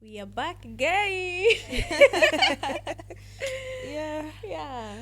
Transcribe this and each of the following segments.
We are back again. Yeah. Yeah.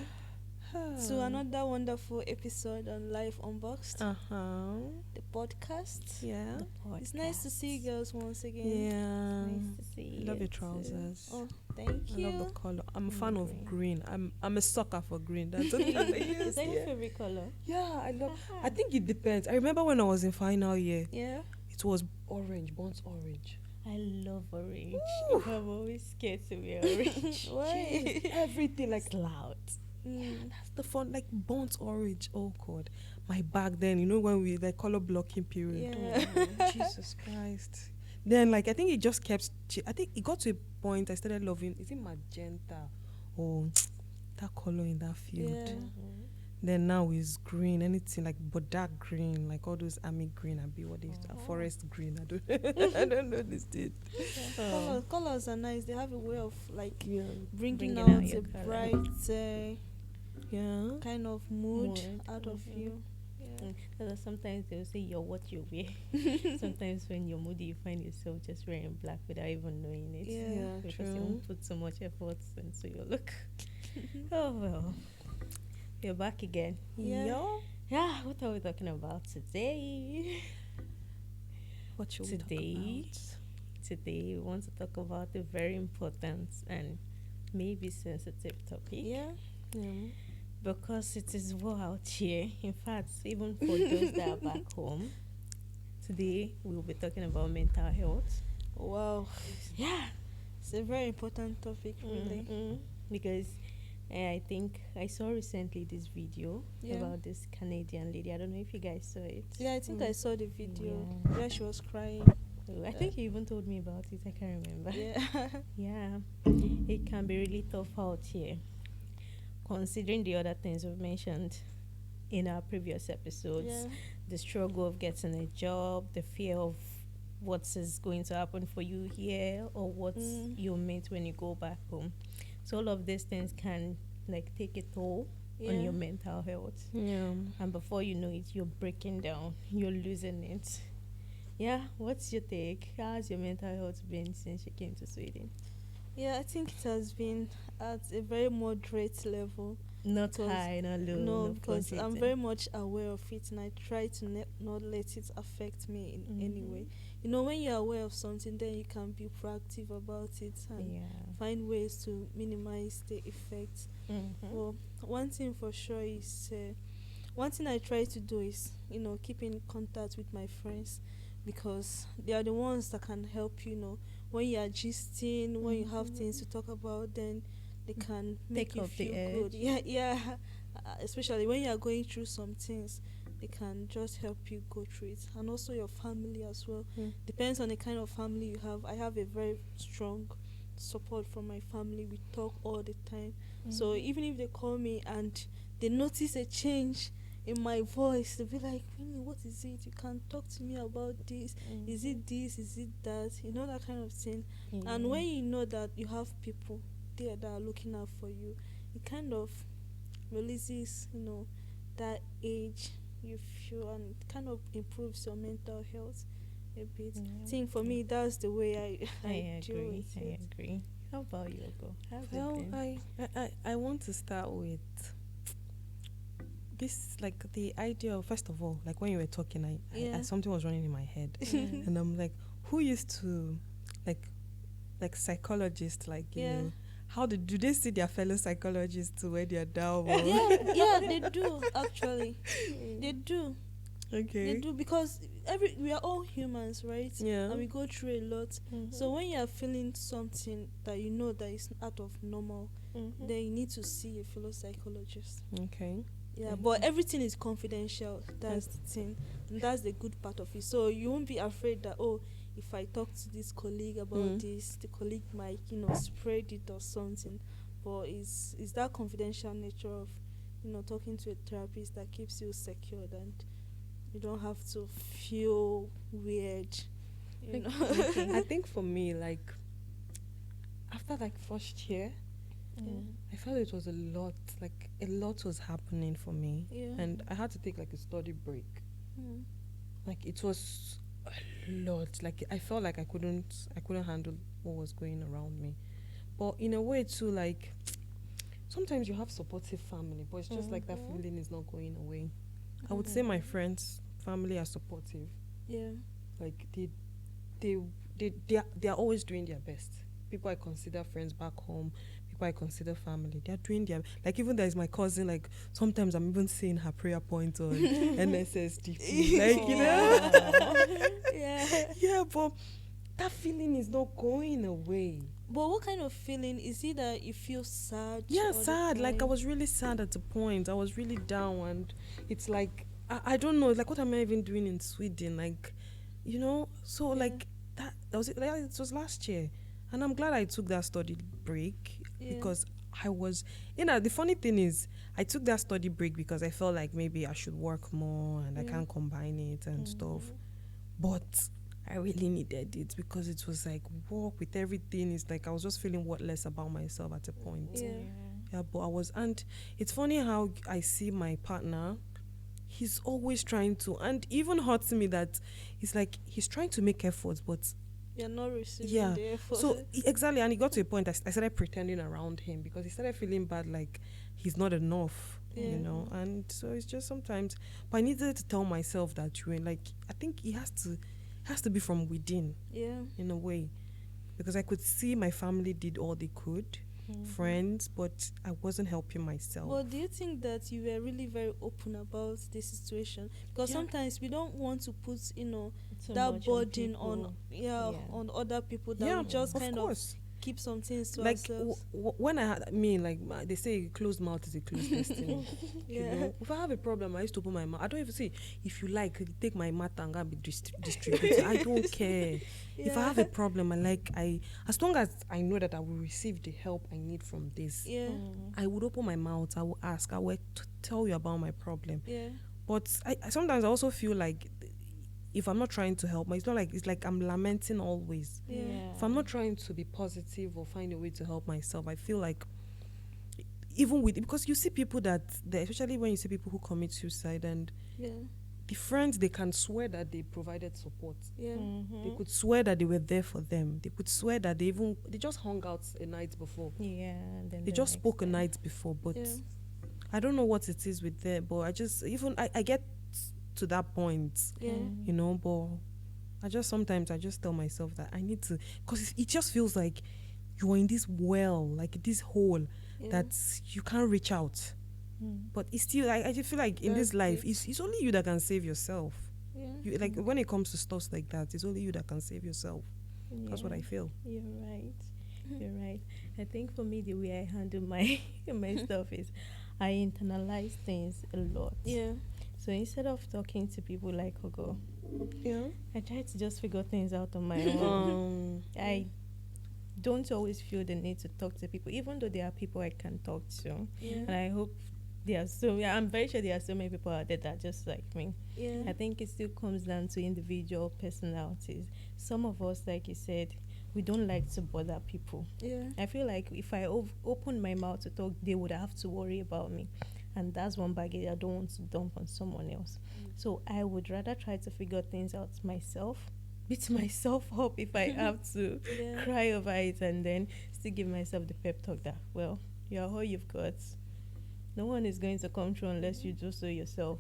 To another wonderful episode on Life Unboxed, the podcast. Yeah. It's nice to see you girls once again. Yeah. Nice to see I love you your trousers. too. Oh, thank I you. love the color. I'm a fan of green. I'm a sucker for green. That's what I use. Is that your favorite color? Yeah, I love. I think it depends. I remember when I was in final year. Yeah. It was orange, burnt orange. I love orange. Woo! I'm always scared to wear orange. Why? Everything like It's loud. that's the fun, like burnt orange. Oh God, my bag then. You know when we like color blocking period. Yeah. Oh, Jesus Christ. Then like I think it just kept. I think it got to a point I started loving. Is it magenta or that color in that field? Yeah. Then now is green. Anything like but dark green, like all those army green. I be what they used to forest green. I don't. I don't know this thing. Colors are nice. They have a way of like Yeah. bringing Bringing out out a your colour. bright Yeah. kind of mood Mood. out of you. Yeah. Because sometimes they'll say you're what you wear. Sometimes when you're moody, you find yourself just wearing black without even knowing it. Yeah, Because you true. won't put so much effort into your look. Oh well. We're back again. Yeah. Yeah, what are we talking about today? What should we talk Today, about? Today we want to talk about a very important and maybe sensitive topic. Yeah. Yeah. Because it is war out here. In fact, even for those that are back home, today we will be talking about mental health. Wow. Yeah, It's a very important topic, really. because I think I saw recently this video Yeah. about this Canadian lady. I don't know if you guys saw it. Yeah, I think I saw the video Yeah. where she was crying. I think you even told me about it. I can't remember. Yeah. Yeah, it can be really tough out here, considering the other things we've mentioned in our previous episodes. Yeah. The struggle of getting a job, the fear of what is going to happen for you here or what you'll meet when you go back home. So all of these things can like take a toll on Yeah. your mental health. Yeah. And before you know it, you're breaking down, you're losing it. Yeah, what's your take? How's your mental health been since you came to Sweden? Yeah, I think it has been at a very moderate level. Not Because- high, not low. No, not because I'm fluctuating. very much aware of it and I try to not let it affect me in any way. You know, when you're aware of something, then you can be proactive about it and Yeah. find ways to minimize the effects. Well, one thing for sure is one thing I try to do is keep in contact with my friends because they are the ones that can help when you are gisting, when you have things to talk about, then they can make Take you off the feel good. edge. Yeah. Especially when you are going through some things, they can just help you go through it, and also your family as well. Depends on the kind of family you have. I have a very strong support from my family. We talk all the time. So even if they call me and they notice a change in my voice, they'll be like, Winnie, what is it? You can't talk to me about this. Is it this? Is it that? That kind of thing. And when you know that you have people there that are looking out for you, it kind of releases, that age you feel, and it kind of improves your mental health a bit. I think for me, that's the way I deal agree. with I it. agree. How about you, Go? How's it Well, been? I want to start with this, like the idea of, first of all, like when you were talking, I something was running in my head, and I'm like, who used to, like psychologists, like you Yeah. know, how do they see their fellow psychologists when they're down? Yeah, they do actually. They do. Okay. They do because we are all humans, right? Yeah. And we go through a lot. So when you are feeling something that you know that is out of normal, then you need to see a fellow psychologist. Okay. Yeah, but everything is confidential. That's the thing. And that's the good part of it. So you won't be afraid that, if I talk to this colleague about this, the colleague might, spread it or something. But it's that confidential nature of, talking to a therapist that keeps you secured and you don't have to feel weird. I think for me, like after like first year, I felt it was a lot was happening for me, Yeah. and I had to take like a study break. Like it was a lot. Like I felt like I couldn't handle what was going around me. But in a way too, like sometimes you have supportive family, but it's just like that feeling is not going away. I would say my friends, family are supportive. Yeah. Like they are always doing their best. People I consider friends back home, people I consider family, they're doing their, like even there's my cousin, like sometimes I'm even seeing her prayer points on NSSDP. Like, you know. Yeah, but that feeling is not going away. But what kind of feeling is it that you feel sad? Yeah, sad. Like I was really sad at the point. I was really down, and it's like I don't know. Like what am I even doing in Sweden? Like, you know. So like that was it. Like, it was last year, and I'm glad I took that study break because I was. You know, the funny thing is, I took that study break because I felt like maybe I should work more and I can't combine it and stuff. But I really needed it because it was like work with everything. It's like I was just feeling worthless about myself at a point. Yeah, but I was, and it's funny how I see my partner. He's always trying to, and even hurts me that it's like he's trying to make efforts, but you're not receiving the effort. So exactly, and it got to a point I started pretending around him because he started feeling bad, like he's not enough. You know, and so it's just sometimes. But I needed to tell myself that like I think it has to be from within. In a way, because I could see my family did all they could, friends, but I wasn't helping myself. Well, do you think that you were really very open about this situation? Because sometimes we don't want to put, that burden on other people that we just kind of keep some things to ourselves. When they say closed mouth is a closed destiny. You know, if I have a problem, I used to open my mouth. I don't even say, if you like, take my matter and go and be distributed. I don't care. If I have a problem, as long as I know that I will receive the help I need from this, I would open my mouth. I will ask. I will tell you about my problem. But I sometimes I also feel like, if I'm not trying to help, it's like I'm lamenting always. If I'm not trying to be positive or find a way to help myself, I feel like even because you see people especially when you see people who commit suicide, and the friends, they can swear that they provided support. They could swear that they were there for them. They could swear that they just hung out a night before. They just spoke a night before, but I don't know what it is with them, but I get to that point, you know, but sometimes I just tell myself that I need to, because it just feels like you're in this well, like this hole that you can't reach out. But it's still, I just feel like in this life, it's only you that can save yourself. Like when it comes to stuff like that, it's only you that can save yourself. That's what I feel. You're right. I think for me, the way I handle my stuff is I internalize things a lot. So instead of talking to people like Ogo, I try to just figure things out on my own. I don't always feel the need to talk to people, even though there are people I can talk to. And I hope I'm very sure there are so many people out there that are just like me. I think it still comes down to individual personalities. Some of us, like you said, we don't like to bother people. I feel like if I open my mouth to talk, they would have to worry about me. And that's one baggage I don't want to dump on someone else. So I would rather try to figure things out myself, beat myself up if I have to, cry over it, and then still give myself the pep talk that, well, you're all you've got. No one is going to come through unless you do so yourself.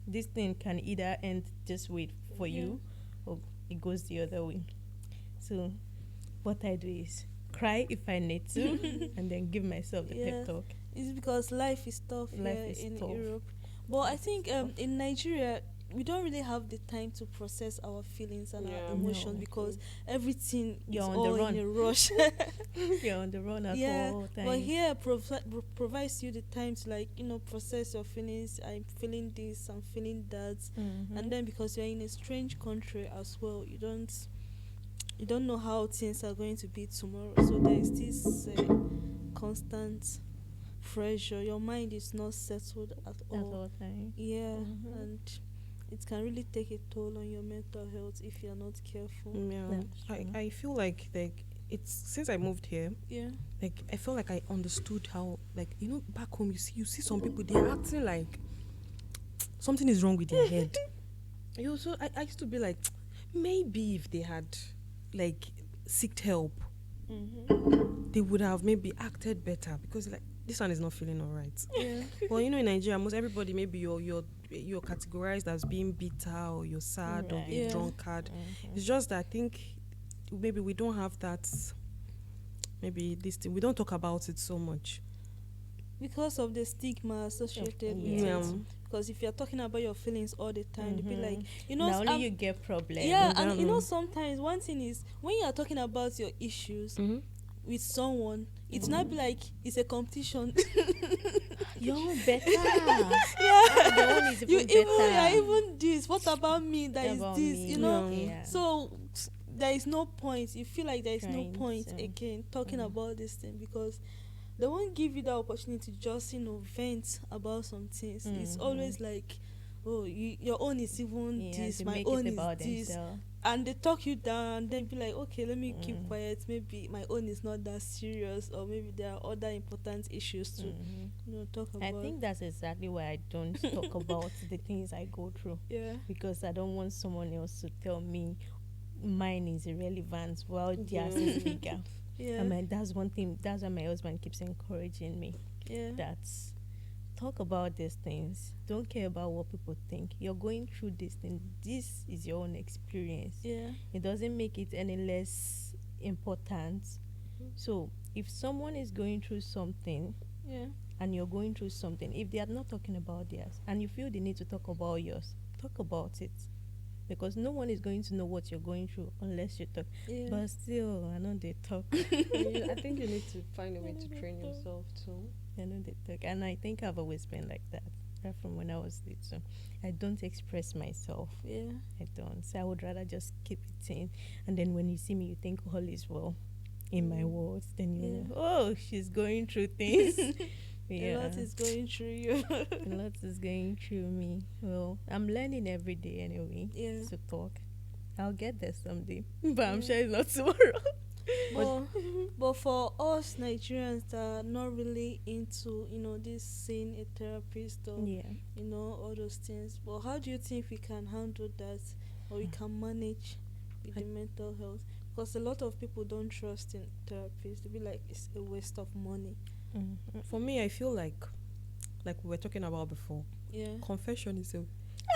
This thing can either end this way for you, or it goes the other way. So what I do is cry if I need to, and then give myself the pep talk. It's because life is tough in Europe. But I think in Nigeria, we don't really have the time to process our feelings and our emotions because everything is all in a rush. You're on the run at all times. But here provides you the time to process your feelings. I'm feeling this, I'm feeling that. And then because you're in a strange country as well, you don't know how things are going to be tomorrow. So there is this constant pressure. Your mind is not settled at all time. And it can really take a toll on your mental health if you're not careful. I feel like it's since I moved here, like I feel like I understood how, like, back home you see some people, they're acting like something is wrong with their head. So I used to be like, maybe if they had like sought help, Mm-hmm. they would have maybe acted better, because like this one is not feeling all right. Yeah. Well, in Nigeria, most everybody, maybe you're categorized as being bitter, or you're sad, or Right. being Yeah. drunkard. It's just that I think maybe we don't have that. Maybe this thing, we don't talk about it so much. Because of the stigma associated with Yeah. it. Because if you're talking about your feelings all the time, they'll be like, Now only I'm- you get problems. yeah, I and don't know. sometimes one thing is when you are talking about your issues with someone, it's not be like it's a competition. You're better. Yeah. The one is you even even better. you're even this. What about me? That is About this. me. You know. Yeah. So there is no point. You feel like there is no Trying point to- again talking about this thing, because they won't give you the opportunity to just vent about some things. It's always like, oh, your own is even Yeah, this, they my make own it is about this, themselves. and they talk you down, and then be like, okay, let me keep quiet. Maybe my own is not that serious, or maybe there are other important issues to talk about. I think that's exactly why I don't talk about the things I go through, yeah. because I don't want someone else to tell me mine is irrelevant while theirs Yeah. is bigger. Yeah. I mean, that's one thing. That's why my husband keeps encouraging me. Yeah. That's talk about these things. Don't care about what people think. You're going through this thing. This is your own experience. Yeah. It doesn't make it any less important. So if someone is going through something Yeah. and you're going through something, if they are not talking about theirs and you feel they need to talk about yours, talk about it. Because no one is going to know what you're going through unless you talk. Yeah. But still, I know they talk. I think you need to find a way to train yourself too. I know they talk. And I think I've always been like that. Right from when I was little. I don't express myself. Yeah. I don't. So I would rather just keep it in. And then when you see me, you think all is well in my words. Then you know, oh, she's going through things. A lot is going through you. A lot is going through me. Well, I'm learning every day anyway Yeah. to talk. I'll get there someday. But I'm sure it's not tomorrow. But for us Nigerians that are not really into, this seeing a therapist or Yeah. all those things. But how do you think we can handle that, or we can manage with the mental health? Because a lot of people don't trust in therapists. They be like, it's a waste of money. For me, I feel like we were talking about before, Yeah. confession is a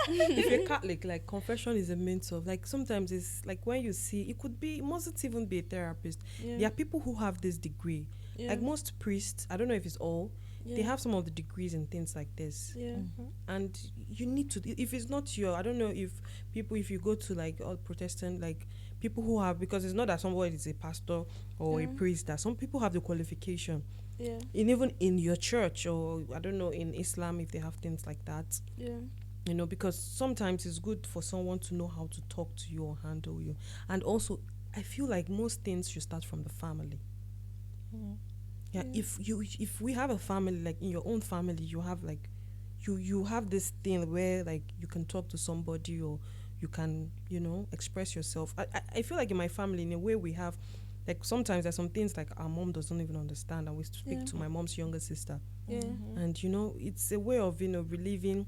if you're Catholic, like confession is a means of, like, sometimes it's like when you see it mustn't even be a therapist. Yeah. There are people who have this degree. Yeah. Like most priests, I don't know if it's all, they Yeah. have some of the degrees and things like this. Yeah. And you need to, if it's not I don't know if you go to like all Protestant, like people who have, because it's not that somebody is a pastor or a priest, that some people have the qualification. Yeah. And even in your church, or I don't know, in Islam, if they have things like that, Yeah. because sometimes it's good for someone to know how to talk to you or handle you. And also, I feel like most things should start from the family. Yeah, if we have a family, like in your own family, you have like you have this thing where like you can talk to somebody, or you can express yourself. I feel like in my family, in a way, we have, like, sometimes there's some things like our mom doesn't even understand, and we speak to my mom's younger sister. Yeah. And it's a way of relieving,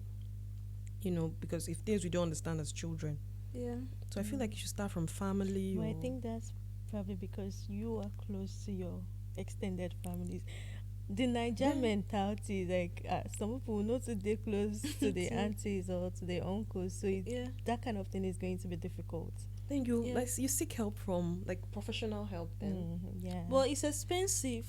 because if things we don't understand as children. Yeah. So I feel like you should start from family. Well, I or- think that's probably because you are close to your extended families. The Nigerian mentality, like some people not to be close to the aunties or to the uncles, so that kind of thing is going to be difficult. then you seek help from like professional help. Then Yeah. But it's expensive.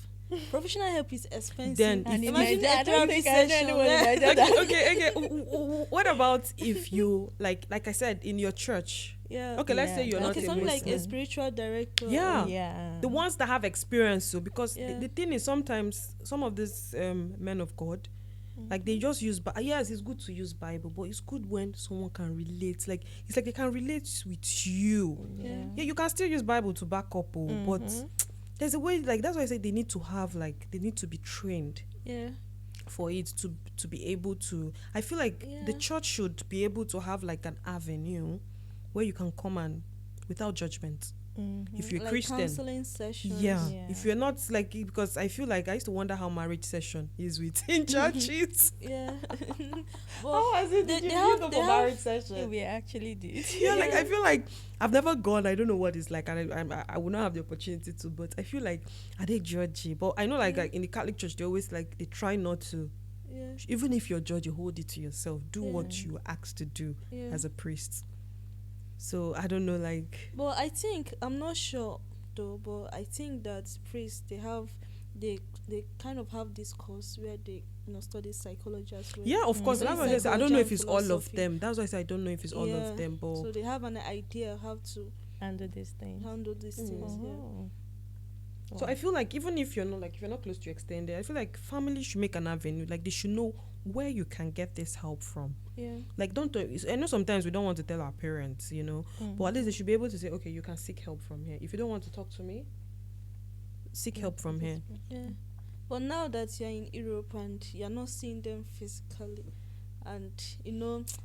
Professional help is expensive. Then and in imagine Nigeria, a I don't therapy think I know session. anyone in where- Nigeria okay. What about if you like I said, in your church? Yeah. Okay, let's Yeah, say you're not Okay, a something like a Muslim. spiritual director. Yeah. Yeah. The ones that have experience, so because Yeah. the thing is, sometimes some of these men of God, like they just use yes, it's good to use Bible, but it's good when someone can relate. Like it's like they can relate with you. Yeah, you can still use Bible to back up, but there's a way, like that's why I say they need to be trained Yeah. for it to be able to. I feel like the Yeah. church should be able to have like an avenue where you can come and without judgment. If you're like Christian, counseling sessions. yeah. Yeah. If you're not like, because I feel like I used to wonder how marriage session is within churches. Yeah. How was it? Did you go for marriage session? We actually did. Yeah, like I feel like I've never gone. I don't know what it's like, and I will not have the opportunity to. But I feel like are they judgy? But I know like in the Catholic Church they always like they try not to. Yeah. Even if you're judgy, hold it to yourself. Do what Yeah. you were asked to do Yeah. as a priest. So I don't know, like But I think I'm not sure though. But I think that priests they kind of have this course where they study psychology as well. yeah, of course. Study That's why I said I don't know psychology if and it's all of philosophy. them. That's why I said I don't know if it's all Yeah. of them. But So they have an idea how to Under this thing. handle these things. Yeah. Oh. so I feel like even if you're not close to extended, I feel like family should make an avenue. Like they should know where you can get this help from. Yeah. Like I know sometimes we don't want to tell our parents, but at least they should be able to say, okay, you can seek help from here. If you don't want to talk to me, seek help from here. Yeah. But now that you're in Europe and you're not seeing them physically, and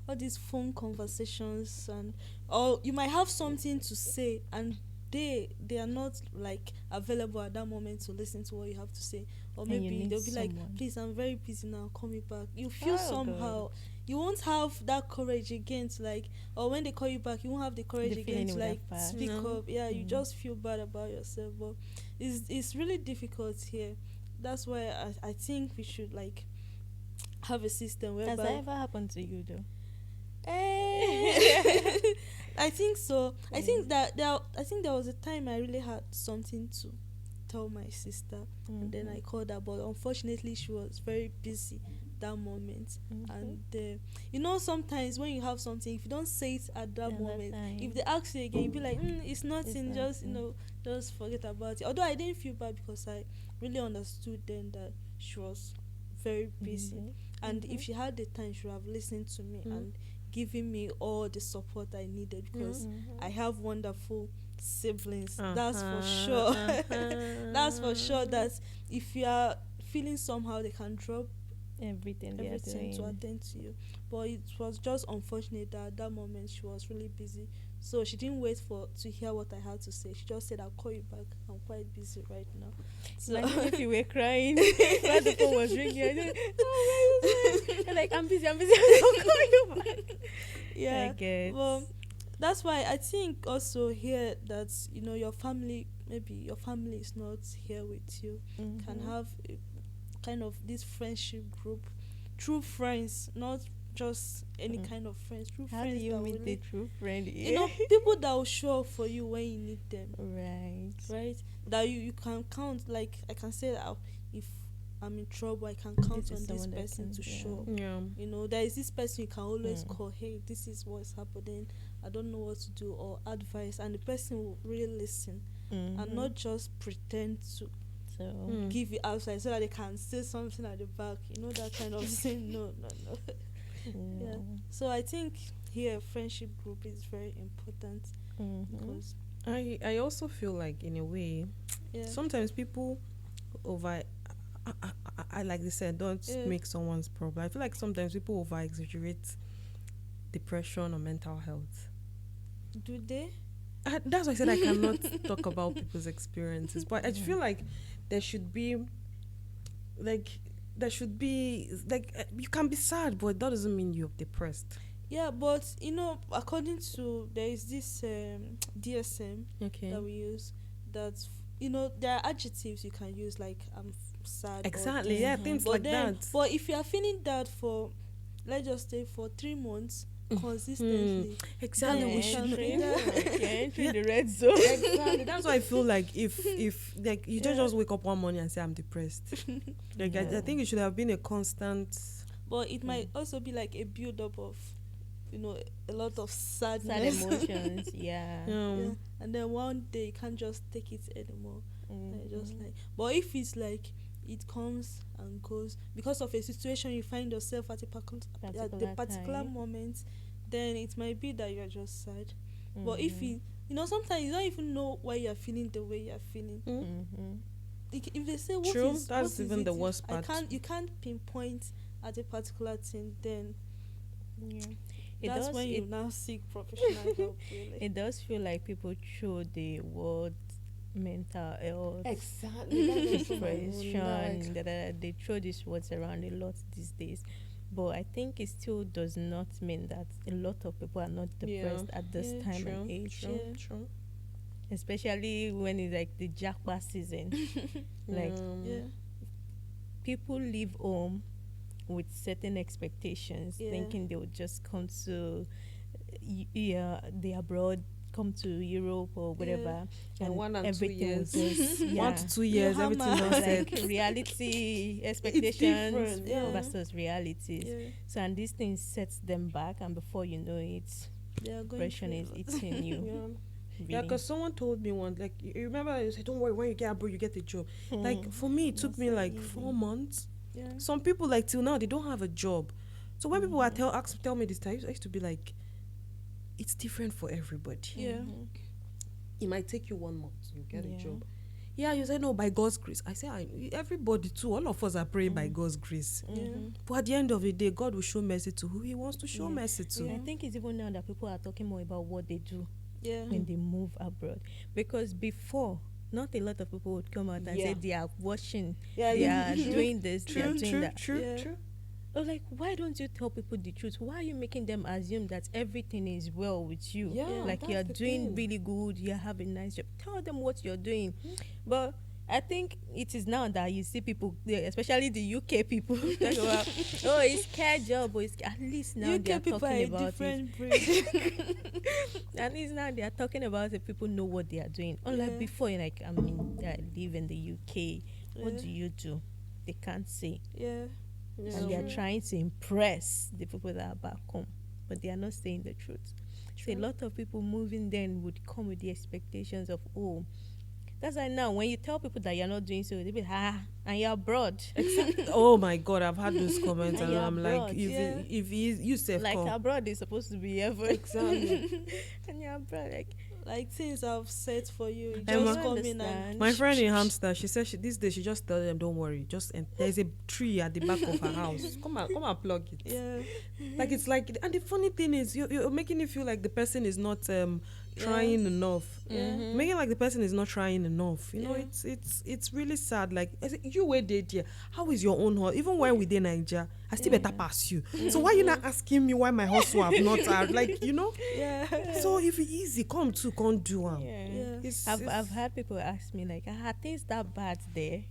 all these phone conversations, or you might have something to say and they are not like available at that moment to listen to what you have to say, or And you maybe need they'll be like, someone. please, I'm very busy now, call me back. You feel Oh, somehow you won't have that courage again to like, or when they call you back you won't have the courage The again feeling to would have like passed. speak No. up. Yeah, you Mm. just feel bad about yourself. But it's really difficult here. That's why I think we should like have a system Has whereby that ever happened to you though? I think so. I Yeah. think that there was a time I really had something to tell my sister, and then I called her, but unfortunately she was very busy that moment. And sometimes when you have something, if you don't say it at that moment, if they ask you again, you'll be like, it's nothing, just just forget about it. Although I didn't feel bad because I really understood then that she was very busy, and if she had the time she would have listened to me and given me all the support I needed, because I have wonderful siblings. That's for sure. That's for sure that if you are feeling somehow, they can drop everything to attend to you. But it was just unfortunate that at that moment she was really busy, so she didn't wait to hear what I had to say. She just said, I'll call you back, I'm quite busy right now. So Imagine if you were crying while the phone was ringing. You're like, I'm busy, I'll call you back. yeah, I get. well, that's why I think also here that your family, maybe your family is not here with you, can have a kind of this friendship group, true friends, not just any kind of friends, true How friends do you that meet really, the true friend? people that will show up for you when you need them, Right. that you can count. Like I can say that if I'm in trouble, I can count This is on this someone that person can- to yeah. show up. Yeah. There is this person you can always Mm. call, hey, this is what's happening, I don't know what to do, or advice, and the person will really listen and not just pretend to So give you outside so that they can say something at the back, that kind of thing. No. Yeah. So I think here friendship group is very important, because I also feel like in a way sometimes people over I like they said, don't make someone's problem. I feel like sometimes people over exaggerate depression or mental health. do they? That's why I said I cannot talk about people's experiences, but I feel like there should be like you can be sad, but that doesn't mean you're depressed. Yeah, but according to, there is this DSM Okay. that we use, that there are adjectives you can use, like I'm sad. Exactly. Or Yeah, this. things But like then, that. But if you are feeling that for, let's just say, for 3 months consistently, Exactly. then We we should. should You're entering the red zone. Exactly. That's why I feel like if like you don't just wake up one morning and say I'm depressed. Like I think it should have been a constant. But it might also be like a build up of a lot of Sad sadness. emotions. Yeah. Yeah. And then one day you can't just take it anymore. Just like, but if it's like it comes and goes because of a situation you find yourself at the particular time. moment, then it might be that you're just sad. But if sometimes you don't even know why you're feeling the way you're feeling. If they say True, what that's is even it? the worst part. You can't pinpoint at a particular thing. Then That's when you now seek professional help. Really. It does feel like people throw the word mental health, Exactly. That's also my own, depression, like, they throw these words around a lot these days. But I think it still does not mean that a lot of people are not depressed at this time and age. True. Especially when it's like the jackpot season. Like people leave home with certain expectations, thinking they would just come to the abroad, come to Europe or whatever, and 1 and 2 everything years, was 1 to 2 years, everything was like set. reality expectations different, versus realities. So and these things sets them back, and before you know it, depression is eating you. Yeah, because someone told me once, like, you remember, you said, don't worry, when you get abroad, you get a job. Like, for me, it took me like 4 months. Some people, like, till now, they don't have a job. So when people tell me this time, I used to be like, it's different for everybody. It might take you 1 month, you get a job. Yeah, you say, no, by God's grace. I say, everybody too, all of us are praying by God's grace. But at the end of the day, God will show mercy to who He wants to show mercy to. I think it's even now that people are talking more about what they do when they move abroad. Because before, not a lot of people would come out and say they are watching, they are doing this, they are doing that. True. Oh, like, why don't you tell people the truth? Why are you making them assume that everything is well with you? Like, you're doing really good, you have a nice job. Tell them what you're doing. But I think it is now that you see people, especially the UK people, talk about, oh, it's care job, or it's at least now UK they are talking about different it. At least now they are talking about it. People know what they are doing. Unlike before, you're like, I mean, I live in the UK. What do you do? They can't say. And they are trying to impress the people that are back home, but they are not saying the truth. So a lot of people moving then would come with the expectations of, oh, that's why now when you tell people that you're not doing so, they'll be like, and you're abroad. Oh my God, I've had those comments, and I'm abroad, like, if you self like abroad is supposed to be ever. Exactly. And you're abroad, like things I've set for you, And just come in and my friend in Hamster, she said this day she just tell them, don't worry, there's a tree at the back of her house. Come and plug it. Like, it's like, and the funny thing is, you're making it feel like the person is not trying enough. Making like the person is not trying enough. You know, it's really sad. Like, you were there, dear. How is your own horse? Even when we did Nigeria, I still better pass you. So why you not asking me why my hustle have not like, you know? So if it's easy, come to can't do one. I've had people ask me like, are things that bad there?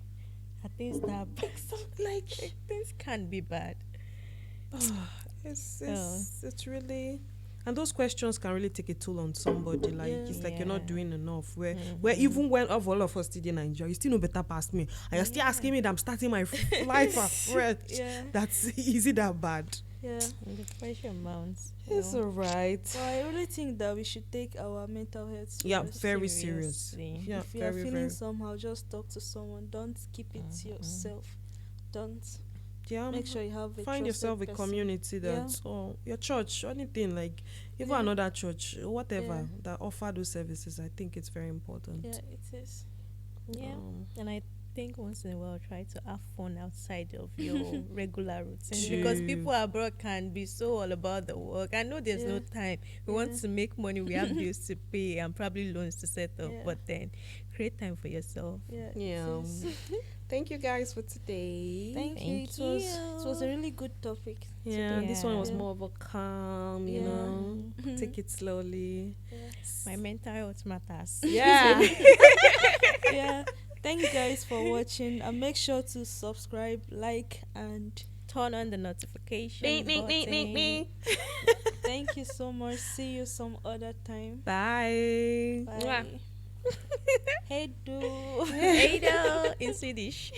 Are things that bad? Like, things can't be bad. It's really, and those questions can really take a toll on somebody. Like, it's like you're not doing enough. Where even when of all of us still in Nigeria, you still know better past me, and you're still asking me that I'm starting my life afresh. That's, is it that bad? The pressure mounts. It's alright. Well, I really think that we should take our mental health very seriously. If you are feeling somehow, just talk to someone. Don't keep it to yourself. Don't. Make sure you have find yourself a community that your church, anything, like even another church, whatever that offer those services. I think it's very important. It is. And I think once in a while try to have fun outside of your regular routine, because people abroad can be so all about the work. I know there's no time. We want to make money, we have bills to pay and probably loans to settle, but then create time for yourself. Thank you guys for today. Thank you. It was a really good topic. This one was more of a calm, you know. Take it slowly. My mental health matters. Thank you guys for watching, and make sure to subscribe, like, and turn on the notification button. Thank you so much. See you some other time. Bye. Hey do in Swedish.